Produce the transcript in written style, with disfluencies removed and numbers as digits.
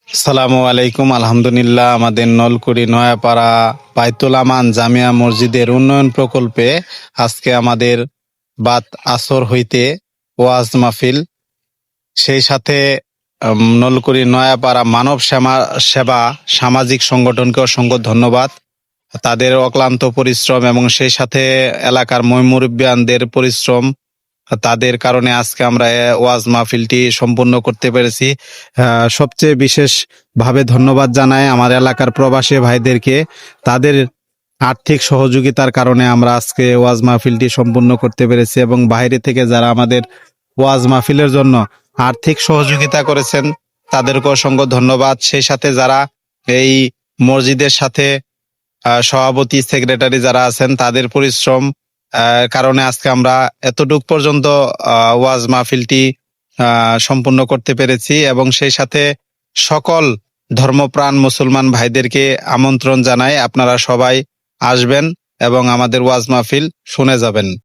আসসালামু আলাইকুম। আলহামদুলিল্লাহ, আমাদের নলকুড়ি নয়াপাড়া বাইতুল আমান জামিয়া মসজিদের উন্নয়ন প্রকল্পে আজকে আমাদের বাদ আসর হইতে ওয়াজ মাহফিল, সেই সাথে নলকুড়ি নয়াপাড়া মানব সেবা সামাজিক সংগঠনকে অসংখ্য ধন্যবাদ। তাদের অক্লান্ত পরিশ্রম এবং সেই সাথে এলাকার মুরব্বিয়ানদের পরিশ্রম, তাদের কারণে আজকে আমরা ওয়াজ মাহফিলটি সম্পূর্ণ করতে পেরেছি। সবচেয়ে বিশেষ ভাবে ধন্যবাদ জানাই আমার এলাকার প্রবাসী ভাইদেরকে। তাদের আর্থিক সহযোগিতার কারণে আমরা আজকে ওয়াজ মাহফিলটি সম্পূর্ণ করতে পেরেছি, এবং বাইরে থেকে যারা আমাদের ওয়াজ মাহফিলের জন্য আর্থিক সহযোগিতা করেছেন তাদেরকে অসংখ্য ধন্যবাদ। সেই সাথে যারা এই মসজিদের সাথে সভাপতি সেক্রেটারি যারা আছেন তাদের পরিশ্রম কারণে আজকে আমরা এতটুক পর্যন্ত ওয়াজ মাহফিলটি সম্পূর্ণ করতে পেরেছি, এবং সেই সাথে সকল ধর্মপ্রাণ মুসলমান ভাইদেরকে আমন্ত্রণ জানাই, আপনারা সবাই আসবেন এবং আমাদের ওয়াজ মাহফিল শুনে যাবেন।